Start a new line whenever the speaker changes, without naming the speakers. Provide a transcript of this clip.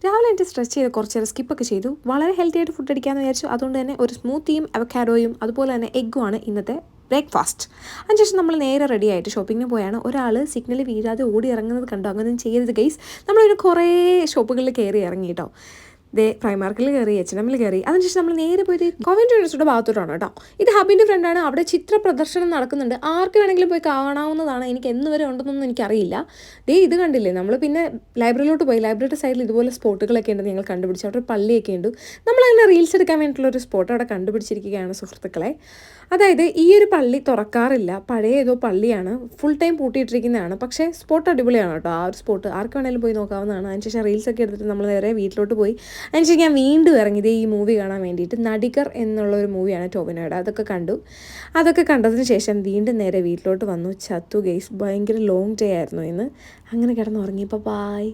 രാവിലെ എൻ്റെ സ്ട്രെച്ച് ചെയ്ത് കുറച്ച് നേരം സ്കിപ്പൊക്കെ ചെയ്തു. വളരെ ഹെൽത്തി ആയിട്ട് ഫുഡ് അടിക്കാമെന്ന് വിചാരിച്ചു. അതുകൊണ്ട് തന്നെ ഒരു സ്മൂത്തിയും അവക്കാഡോയും അതുപോലെ തന്നെ എഗ്ഗുമാണ് ഇന്നത്തെ ബ്രേക്ക്ഫാസ്റ്റ്. അതിനുശേഷം നമ്മൾ നേരെ റെഡി ആയിട്ട് ഷോപ്പിങ്ങിന് പോയാണ്. ഒരാൾ സിഗ്നൽ വീഴാതെ ഓടി ഇറങ്ങുന്നത് കണ്ടോ? അങ്ങനെയൊന്നും ചെയ്യരുത് ഗൈസ്. നമ്മളൊരു കുറേ ഷോപ്പുകളിൽ കയറി ഇറങ്ങി കേട്ടോ. പ്രൈമാർക്കിൽ കയറി, H&M കയറി. അതിനുശേഷം നമ്മൾ നേരെ പോയത് കോവൻട്രി യൂണിവേഴ്സിറ്റിയുടെ ഭാഗത്തോട്ടാണ് കേട്ടോ. ഇത് ഹബിൻ്റെ ഫ്രണ്ടാണ്. അവിടെ ചിത്ര പ്രദർശനം നടക്കുന്നുണ്ട്. ആർക്ക് വേണമെങ്കിലും പോയി കാണാവുന്നതാണ്. എനിക്ക് എന്ന് വരെ ഉണ്ടെന്നൊന്നും എനിക്കറിയില്ല. ഇത് കണ്ടില്ലേ, നമ്മൾ പിന്നെ ലൈബ്രറിയിലോട്ട് പോയി. ലൈബ്രറിയുടെ സൈഡിൽ ഇതുപോലെ സ്പോട്ടുകളൊക്കെ ഉണ്ട്, ഞങ്ങൾ കണ്ടുപിടിച്ചു. അവിടെ ഒരു പള്ളിയൊക്കെ ഉണ്ട്. നമ്മളങ്ങനെ റീൽസ് എടുക്കാൻ വേണ്ടിയിട്ടുള്ളൊരു സ്പോട്ട് അവിടെ കണ്ടുപിടിച്ചിരിക്കുകയാണ് സുഹൃത്തുക്കളെ. അതായത് ഈ ഒരു പള്ളി തുറക്കാറില്ല, പഴയ ഏതോ പള്ളിയാണ്, ഫുൾ ടൈം പൂട്ടിയിട്ടിരിക്കുന്നതാണ്. പക്ഷേ സ്പോട്ട് അടിപൊളിയാണ് കേട്ടോ. ആ ഒരു സ്പോട്ട് ആർക്ക് വേണമെങ്കിലും പോയി നോക്കാവുന്നതാണ്. അതിനുശേഷം റീൽസൊക്കെ എടുത്തിട്ട് നമ്മൾ നേരെ വീട്ടിലോട്ട് പോയി. അതിനുശേഷം ഞാൻ വീണ്ടും ഇറങ്ങിയത് ഈ മൂവി കാണാൻ വേണ്ടിയിട്ട്. നടികർ എന്നുള്ളൊരു മൂവിയാണ് ടോവിനോയുടെ. അതൊക്കെ കണ്ടതിന് ശേഷം വീണ്ടും നേരെ വീട്ടിലോട്ട് വന്നു. ചത്തു ഗെയ്സ്, ഭയങ്കര ലോങ് ഡേ ആയിരുന്നു ഇന്ന്. അങ്ങനെ കിടന്നുറങ്ങിയപ്പോൾ ബായ്.